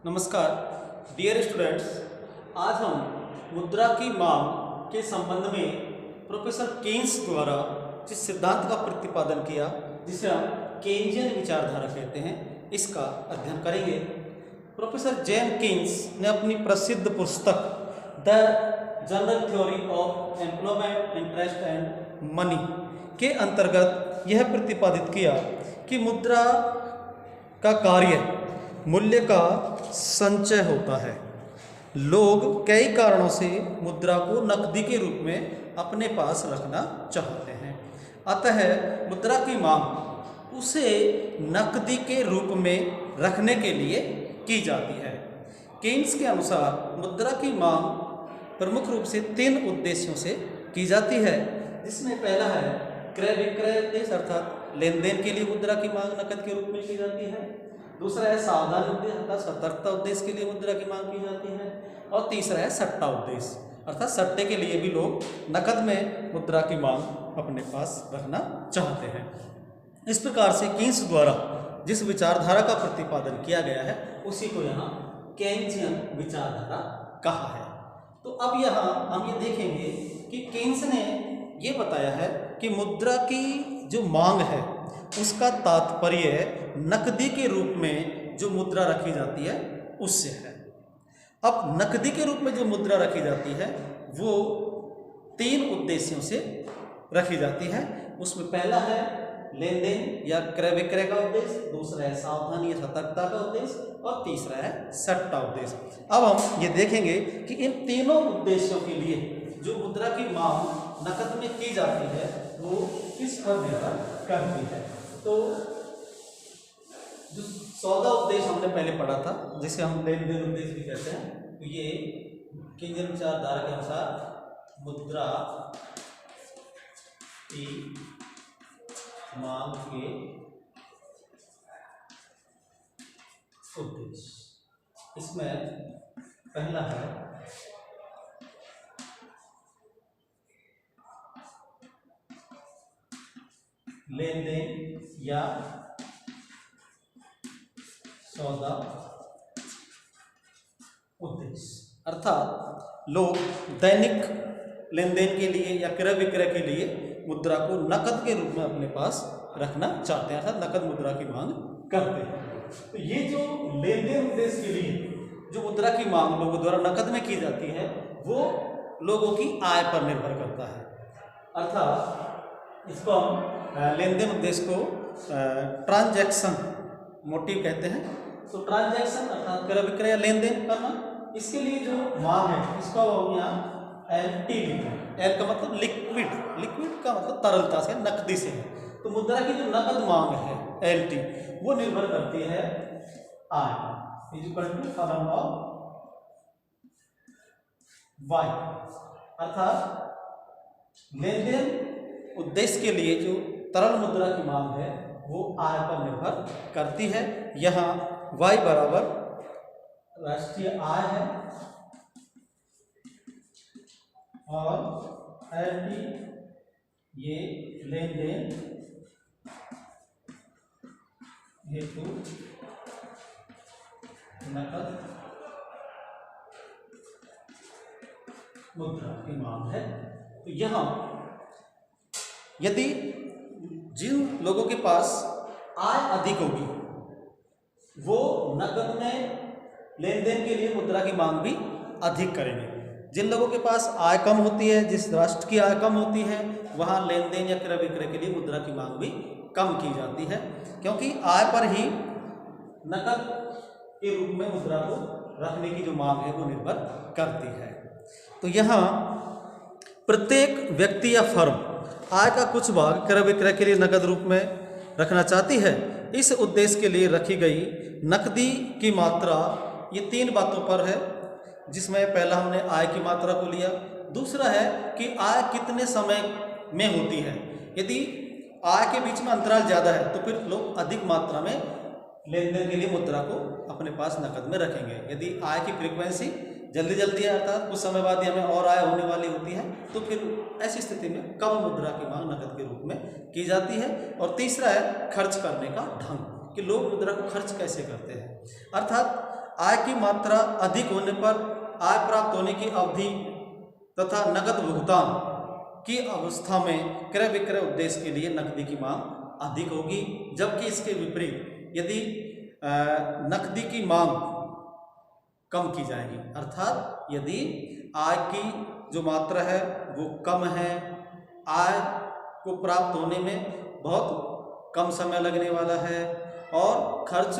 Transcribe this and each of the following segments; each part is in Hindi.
नमस्कार डियर स्टूडेंट्स। आज हम मुद्रा की मांग के संबंध में प्रोफेसर केन्स द्वारा जिस सिद्धांत का प्रतिपादन किया जिसे हम केन्जियन विचारधारा कहते हैं, इसका अध्ययन करेंगे। प्रोफेसर जेम केन्स ने अपनी प्रसिद्ध पुस्तक the general theory of employment interest and money के अंतर्गत यह प्रतिपादित किया कि मुद्रा का कार्य मूल्य का संचय होता है। लोग कई कारणों से मुद्रा को नकदी के रूप में अपने पास रखना चाहते हैं, अतः मुद्रा की मांग उसे नकदी के रूप में रखने के लिए की जाती है। केन्स के अनुसार मुद्रा की मांग प्रमुख रूप से 3 उद्देश्यों से की जाती है, जिसमें पहला है क्रय विक्रय उद्देश्य अर्थात लेन देन के लिए मुद्रा की मांग नकद के रूप में की जाती है। दूसरा है सावधान उद्देश्य अर्थात सतर्कता उद्देश्य के लिए मुद्रा की मांग की जाती है। और तीसरा है सट्टा उद्देश्य अर्थात सट्टे के लिए भी लोग नकद में मुद्रा की मांग अपने पास रखना चाहते हैं। इस प्रकार से केन्स द्वारा जिस विचारधारा का प्रतिपादन किया गया है उसी को यहाँ केन्जियन विचारधारा कहा है। तो अब यहाँ हम ये देखेंगे कि केन्स ने ये बताया है कि मुद्रा की जो मांग है उसका तात्पर्य नकदी के रूप में जो मुद्रा रखी जाती है उससे है। अब नकदी के रूप में जो मुद्रा रखी जाती है वो 3 उद्देश्यों से रखी जाती है। उसमें पहला है लेन देन या क्रय विक्रय का उद्देश्य, दूसरा है सावधानी या सतर्कता का उद्देश्य और तीसरा है सट्टा उद्देश्य। अब हम ये देखेंगे कि इन तीनों उद्देश्यों के लिए जो मुद्रा की मांग नकद में की जाती है वो किस पर निर्भर करती है। तो जो सौदा उद्देश्य हमने पहले पढ़ा था जिसे हम लेन देन उद्देश्य भी कहते हैं, तो ये केन्जियन विचारधारा के अनुसार मुद्रा की मांग के उद्देश्य, इसमें पहला है लेन देन या सौदा उद्देश्य अर्थात लोग दैनिक लेन देन के लिए या क्रय विक्रय के लिए मुद्रा को नकद के रूप में अपने पास रखना चाहते हैं, अर्थात नकद मुद्रा की मांग करते हैं। तो ये जो लेन देन उद्देश्य के लिए जो मुद्रा की मांग लोगों द्वारा नकद में की जाती है वो लोगों की आय पर निर्भर करता है। अर्थात इसको हम लेन देन उद्देश्य को ट्रांजैक्शन मोटिव कहते हैं। तो ट्रांजैक्शन अर्थात क्रय विक्रय लेन देन करना, इसके लिए जो मांग है इसका हम यहाँ LT लिखते हैं। एल का मतलब लिक्विड, लिक्विड का मतलब तरलता से, नकदी से है। तो मुद्रा की जो नकद मांग है LT वो निर्भर करती है I इक्वल टू फलन ऑफ Y, अर्थात लेन देन उद्देश्य के लिए जो तरल मुद्रा की मांग है वो आय पर निर्भर करती है। यहाँ Y बराबर राष्ट्रीय आय है और LT ये लेन देन हेतु नकद मुद्रा की मांग है। तो यहाँ यदि जिन लोगों के पास आय अधिक होगी वो नकद में लेन देन के लिए मुद्रा की मांग भी अधिक करेंगे। जिन लोगों के पास आय कम होती है, जिस राष्ट्र की आय कम होती है, वहाँ लेन देन या क्रय विक्रय के लिए मुद्रा की मांग भी कम की जाती है, क्योंकि आय पर ही नकद के रूप में मुद्रा को रखने की जो मांग है वो निर्भर करती है। तो यहाँ प्रत्येक व्यक्ति या फर्म आय का कुछ भाग क्रय विक्रय के लिए नकद रूप में रखना चाहती है। इस उद्देश्य के लिए रखी गई नकदी की मात्रा ये 3 बातों पर है, जिसमें पहला हमने आय की मात्रा को लिया, दूसरा है कि आय कितने समय में होती है। यदि आय के बीच में अंतराल ज़्यादा है तो फिर लोग अधिक मात्रा में लेन देन के लिए मुद्रा को अपने पास नकद में रखेंगे। यदि आय की फ्रीक्वेंसी जल्दी जल्दी है अर्थात कुछ समय बाद ही हमें और आय होने वाली होती है तो फिर ऐसी स्थिति में कम मुद्रा की मांग नकद के रूप में की जाती है। और तीसरा है खर्च करने का ढंग, कि लोग मुद्रा को खर्च कैसे करते हैं। अर्थात आय की मात्रा अधिक होने पर आय प्राप्त होने की अवधि तथा नकद भुगतान की अवस्था में क्रय विक्रय उद्देश्य के लिए नकदी की मांग अधिक होगी, जबकि इसके विपरीत यदि नकदी की मांग कम की जाएगी, अर्थात यदि आय की जो मात्रा है वो कम है, आय को प्राप्त होने में बहुत कम समय लगने वाला है और खर्च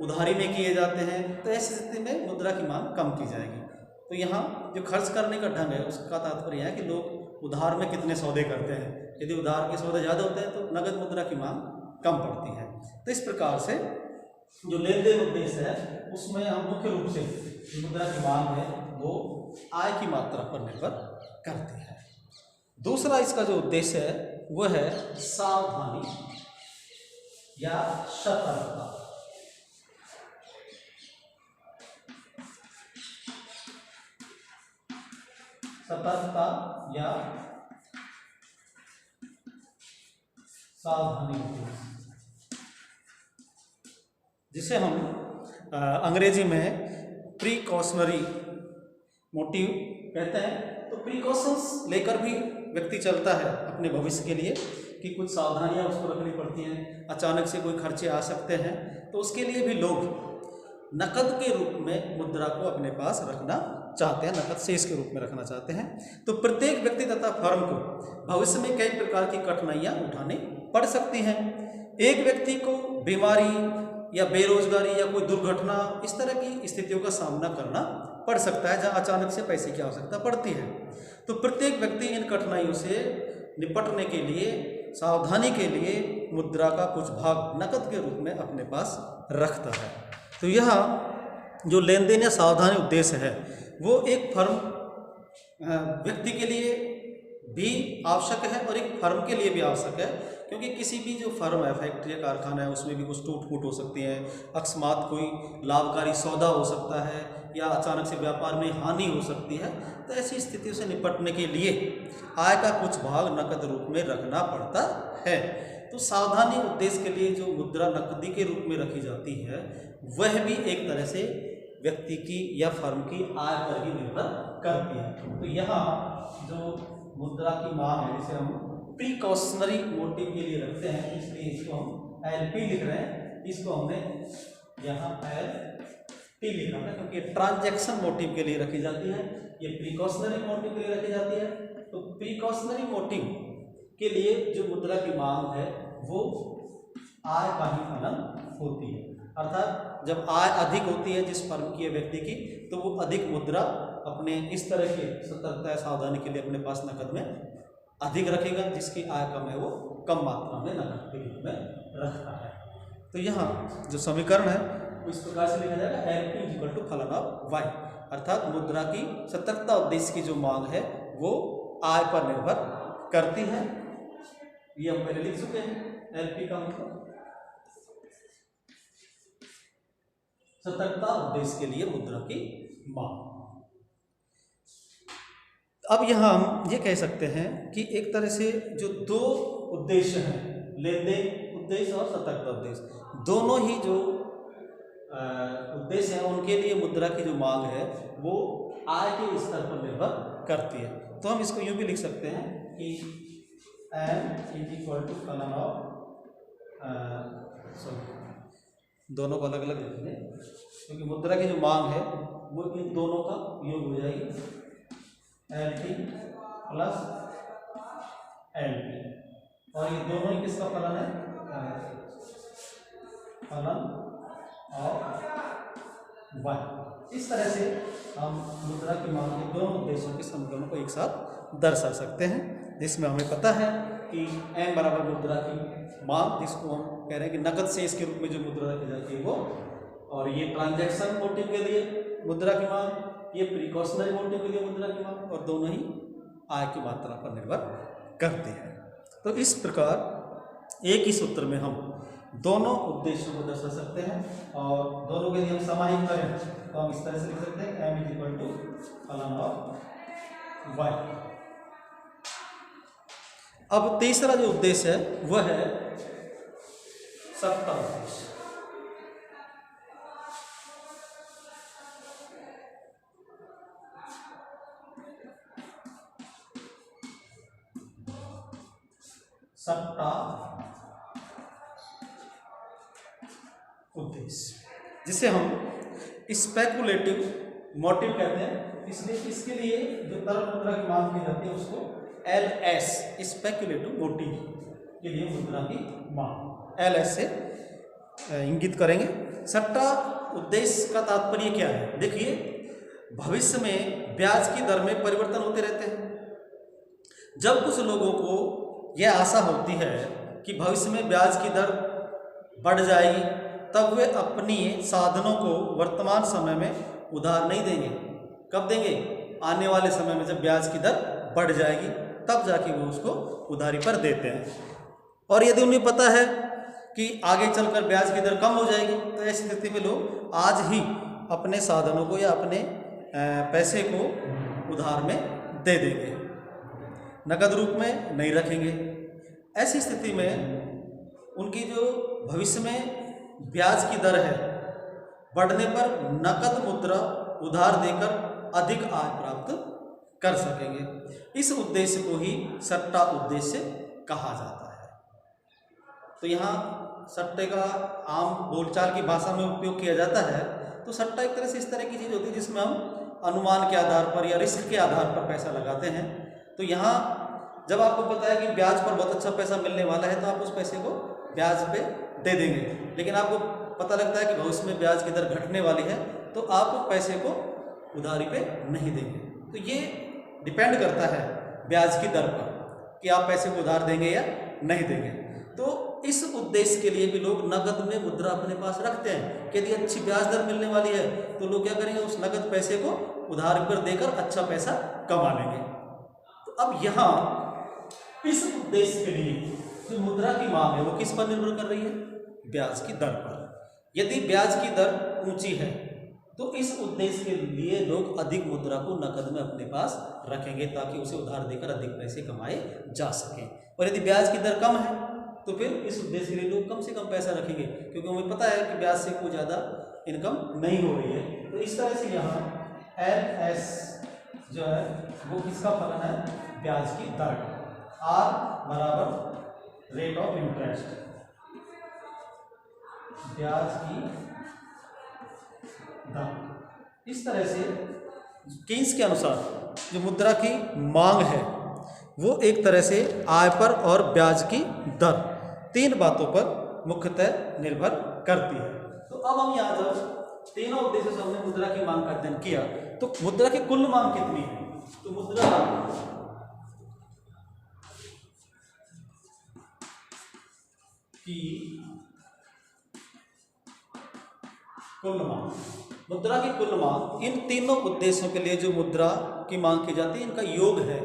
उधारी में किए जाते हैं, तो ऐसी स्थिति में मुद्रा की मांग कम की जाएगी। तो यहाँ जो खर्च करने का ढंग है उसका तात्पर्य है कि लोग उधार में कितने सौदे करते हैं। यदि उधार के सौदे ज़्यादा होते हैं तो नगद मुद्रा की मांग कम पड़ती है। तो इस प्रकार से जो लेन देन उद्देश्य है उसमें हम मुख्य रूप से जो मुद्रा की मांग है वो आय की मात्रा पर निर्भर करती है। दूसरा इसका जो उद्देश्य है वह है सावधानी या सतर्कता। सतर्कता या सावधानी, जिसे हम अंग्रेजी में प्रिकॉशनरी मोटिव कहते हैं। तो प्रिकॉशंस लेकर भी व्यक्ति चलता है अपने भविष्य के लिए कि कुछ सावधानियां उसको रखनी पड़ती हैं, अचानक से कोई खर्चे आ सकते हैं, तो उसके लिए भी लोग नकद के रूप में मुद्रा को अपने पास रखना चाहते हैं, नकद शेष के रूप में रखना चाहते हैं। तो प्रत्येक व्यक्ति तथा फर्म को भविष्य में कई प्रकार की कठिनाइयां उठानी पड़ सकती हैं। एक व्यक्ति को बीमारी या बेरोजगारी या कोई दुर्घटना इस तरह की स्थितियों का सामना करना पड़ सकता है जहां अचानक से पैसे की आवश्यकता पड़ती है। तो प्रत्येक व्यक्ति इन कठिनाइयों से निपटने के लिए, सावधानी के लिए मुद्रा का कुछ भाग नकद के रूप में अपने पास रखता है। तो यह जो लेन देन या सावधानी उद्देश्य है वो एक फर्म व्यक्ति के लिए भी आवश्यक है और एक फर्म के लिए भी आवश्यक है, क्योंकि किसी भी जो फर्म है, फैक्ट्री या कारखाना है, उसमें भी कुछ टूट फूट हो सकती है, अकस्मात कोई लाभकारी सौदा हो सकता है या अचानक से व्यापार में हानि हो सकती है। तो ऐसी स्थितियों से निपटने के लिए आय का कुछ भाग नकद रूप में रखना पड़ता है। तो सावधानी उद्देश्य के लिए जो मुद्रा नकदी के रूप में रखी जाती है वह भी एक तरह से व्यक्ति की या फर्म की आय पर ही निर्भर करती है। तो यहाँ जो मुद्रा की मांग है जिसे हम प्रिकॉशनरी मोटिव के लिए रखते हैं, इसलिए इसको हम एलपी लिख रहे हैं। इसको हमने यहाँ एलपी लिखा है क्योंकि ट्रांजैक्शन मोटिव के लिए रखी जाती है, ये प्रिकॉशनरी मोटिव के लिए रखी जाती है। तो प्रिकॉशनरी मोटिव के लिए जो मुद्रा की मांग है वो आय का ही फलन होती है, अर्थात जब आय अधिक होती है जिस फर्म की या व्यक्ति की, तो वो अधिक मुद्रा अपने इस तरह के सतर्कता या सावधानी के लिए अपने पास नकद में अधिक रखेगा, जिसकी आय कम है वो कम मात्रा में नकद के रूप में रखता है। तो यहाँ जो समीकरण है वो इस प्रकार से लिखा जाएगा, एलपी इक्वल टू फलन ऑफ वाई, अर्थात मुद्रा की सतर्कता उद्देश्य की जो मांग है वो आय पर निर्भर करती है। ये हम पहले लिख चुके हैं। एलपी का मतलब सतर्कता उद्देश्य के लिए मुद्रा की मांग। अब यहाँ हम ये कह सकते हैं कि एक तरह से जो दो उद्देश्य हैं, लेन देन उद्देश्य और सतर्कता उद्देश्य, दोनों ही जो उद्देश्य हैं उनके लिए मुद्रा की जो मांग है वो आय के स्तर पर निर्भर करती है। तो हम इसको यूँ भी लिख सकते हैं कि एम इज इक्वल टू फलन ऑफ, दोनों को अलग अलग लिखेंगे क्योंकि मुद्रा की जो मांग है वो इन दोनों का योग हो जाएगी, L T plus L P, और ये दोनों ही किसका फलन है, फलन ऑफ वाई। इस तरह से हम मुद्रा की मांग के दोनों उद्देश्यों के समीकरणों को एक साथ दर्शा सकते हैं, जिसमें हमें पता है कि एम बराबर मुद्रा की मांग, जिसको हम कह रहे हैं कि नकद शेष के रूप में जो मुद्रा रखी जाती है वो, और ये ट्रांजैक्शन मोटिव के लिए मुद्रा की मांग, ये प्रिकॉशनरी मोटिव के लिए मुद्रा की मांग, और दोनों ही आय की मात्रा पर निर्भर करते हैं। तो इस प्रकार एक ही सूत्र में हम दोनों उद्देश्यों को दर्शा सकते हैं, और दोनों के लिए हम समाहित करें तो हम इस तरह से लिख सकते हैं, एम इज इक्वल टू फलन ऑफ वाई। अब तीसरा जो उद्देश्य है वह है सत्ता उद्देश्य। सट्टा उद्देश्य, जिसे हम स्पेकुलेटिव मोटिव कहते हैं। इसलिए इसके लिए जो तरल मुद्रा की मांग की जाती है उसको LS स्पेकुलेटिव मोटिव के लिए मुद्रा की मांग LS से इंगित करेंगे। सट्टा उद्देश्य का तात्पर्य क्या है? देखिए, भविष्य में ब्याज की दर में परिवर्तन होते रहते हैं। जब कुछ लोगों को यह आशा होती है कि भविष्य में ब्याज की दर बढ़ जाएगी, तब वे अपनी साधनों को वर्तमान समय में उधार नहीं देंगे। कब देंगे? आने वाले समय में जब ब्याज की दर बढ़ जाएगी तब जाके वो उसको उधारी पर देते हैं। और यदि उन्हें पता है कि आगे चलकर ब्याज की दर कम हो जाएगी, तो ऐसी स्थिति में लोग आज ही अपने साधनों को या अपने पैसे को उधार में दे देंगे, नकद रूप में नहीं रखेंगे। ऐसी स्थिति में उनकी जो भविष्य में ब्याज की दर है बढ़ने पर नकद मुद्रा उधार देकर अधिक आय प्राप्त कर सकेंगे। इस उद्देश्य को ही सट्टा उद्देश्य कहा जाता है। तो यहाँ सट्टे का आम बोलचाल की भाषा में उपयोग किया जाता है। तो सट्टा एक तरह से इस तरह की चीज़ होती है जिसमें हम अनुमान के आधार पर या रिस्क के आधार पर पैसा लगाते हैं। तो यहाँ जब आपको पता है कि ब्याज पर बहुत अच्छा पैसा मिलने वाला है, तो आप उस पैसे को ब्याज पे दे देंगे। लेकिन आपको पता लगता है कि भविष्य में ब्याज की दर घटने वाली है, तो आप पैसे को उधारी पे नहीं देंगे। तो ये डिपेंड करता है ब्याज की दर पर कि आप पैसे को उधार देंगे या नहीं देंगे। तो इस उद्देश्य के लिए भी लोग नकद में मुद्रा अपने पास रखते हैं कि यदि अच्छी ब्याज दर मिलने वाली है तो लोग क्या करेंगे, उस नकद पैसे को उधार पर देकर अच्छा पैसा कमा लेंगे। तो अब यहाँ इस उद्देश्य के लिए जो मुद्रा की मांग है वो किस पर निर्भर कर रही है? ब्याज की दर पर। यदि ब्याज की दर ऊंची है तो इस उद्देश्य के लिए लोग अधिक मुद्रा को नकद में अपने पास रखेंगे ताकि उसे उधार देकर अधिक पैसे कमाए जा सकें। और यदि ब्याज की दर कम है तो फिर इस उद्देश्य के लिए लोग कम से कम पैसा रखेंगे, क्योंकि उन्हें पता है कि ब्याज से कोई ज़्यादा इनकम नहीं हो रही है। तो इस तरह से यहाँ LS जो है वो किसका फलन है? ब्याज की दर। R बराबर रेट ऑफ इंटरेस्ट, ब्याज की दर। इस तरह से केन्स के अनुसार जो मुद्रा की मांग है वो एक तरह से आय पर और ब्याज की दर, तीन बातों पर मुख्यतः निर्भर करती है। तो अब हम यहाँ जब तीनों उद्देश्यों से हमने मुद्रा की मांग का अध्ययन किया, तो मुद्रा की कुल मांग कितनी है? तो मुद्रा की कुल मांग, मुद्रा की कुल मांग, इन तीनों उद्देश्यों के लिए जो मुद्रा की मांग की जाती है इनका योग है,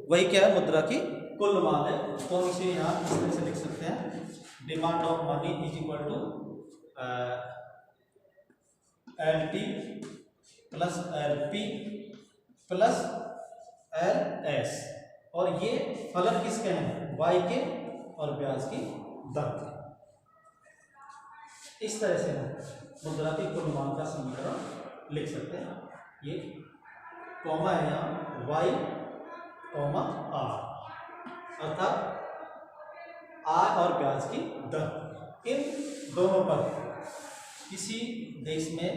वही क्या है? मुद्रा की कुल मांग है। तो हम इसे यहाँ इस तरह से लिख सकते हैं, demand of money is equal to LT plus LP plus LS, और ये फलन किसके हैं? Y के और ब्याज की दर के। इस तरह से हम मुद्रा की कुल मांग का समीकरण लिख सकते हैं। ये कॉमा है यहाँ Y कॉमा R, अर्थात आय और ब्याज की दर, इन दोनों पर किसी देश में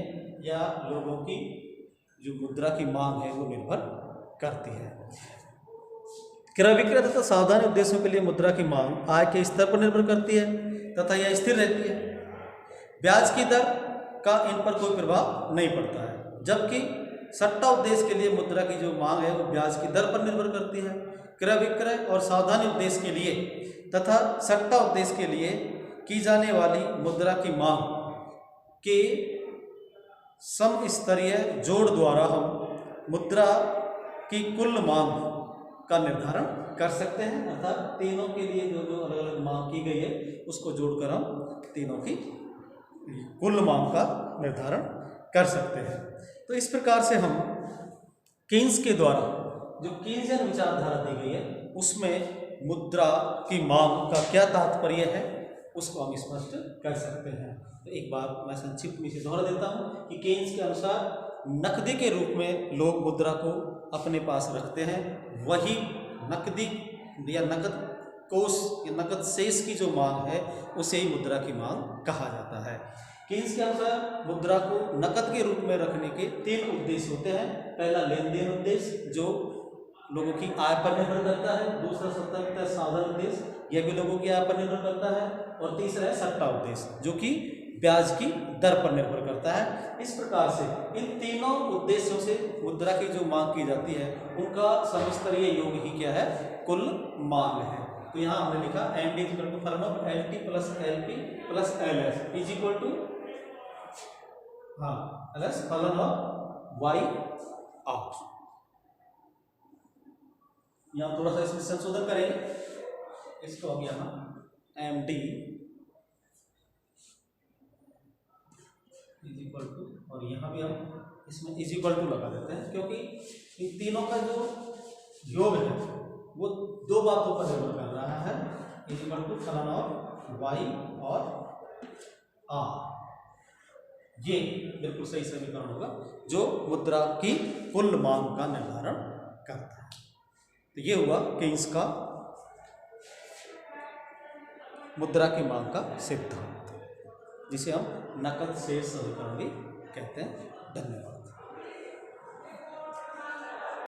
या लोगों की जो मुद्रा की मांग है वो निर्भर करती है। क्रय विक्रय तथा सावधानी उद्देश्यों के लिए मुद्रा की मांग आय के स्तर पर निर्भर करती है तथा यह स्थिर रहती है। ब्याज की दर का इन पर कोई प्रभाव नहीं पड़ता है, जबकि सट्टा उद्देश्य के लिए मुद्रा की जो मांग है वो ब्याज की दर पर निर्भर करती है। क्रय विक्रय और सावधानी उद्देश्य के लिए तथा सट्टा उद्देश्य के लिए की जाने वाली मुद्रा की मांग के समस्तरीय जोड़ द्वारा हम मुद्रा की कुल मांग का निर्धारण कर सकते हैं, अर्थात तीनों के लिए जो जो अलग अलग मांग की गई है उसको जोड़कर हम तीनों की कुल मांग का निर्धारण कर सकते हैं। तो इस प्रकार से हम केन्स के द्वारा जो केन्सियन विचारधारा दी गई है उसमें मुद्रा की मांग का क्या तात्पर्य है उसको हम स्पष्ट कर सकते हैं। तो एक बार मैं संक्षिप्त में इसे दोहरा देता हूँ कि केन्स के अनुसार नकदी के रूप में लोग मुद्रा को अपने पास रखते हैं, वही नकदी या नकद कोष या नकद शेष की जो मांग है उसे ही मुद्रा की मांग कहा जाता है। केन्स के अनुसार मुद्रा को नकद के रूप में रखने के 3 उद्देश्य होते हैं। पहला लेन देन उद्देश्य जो लोगों की आय पर निर्भर करता है, दूसरा सतर्कता साधन उद्देश्य यह भी लोगों की आय पर निर्भर करता है, और तीसरा है सट्टा उद्देश्य जो कि ब्याज की दर पर निर्भर करता है। इस प्रकार से इन तीनों उद्देश्यों से मुद्रा की जो मांग की जाती है उनका समस्तरीय योग ही क्या है, कुल मांग है। तो यहाँ हमने लिखा एम डी इक्वल टू फलन of L T plus L P plus L S is equal to L S फलन ऑफ वाई आर। यहाँ थोड़ा सा इसमें संशोधन करेंगे, इसको हो गया ना M D is equal to, और यहाँ भी हम इसमें इज इक्वल टू लगा देते हैं क्योंकि इन तीनों का जो योग है वो 2 बातों पर निर्भर कर रहा है। इज इक्वल टू फलन ऑफ वाई और आर, ये बिल्कुल सही समीकरण होगा जो मुद्रा की कुल मांग का निर्धारण करता है। तो ये हुआ केन्स का मुद्रा की मांग का सिद्धांत, जिसे हम नकद शेष समीकरण भी कहते हैं। धन्यवाद।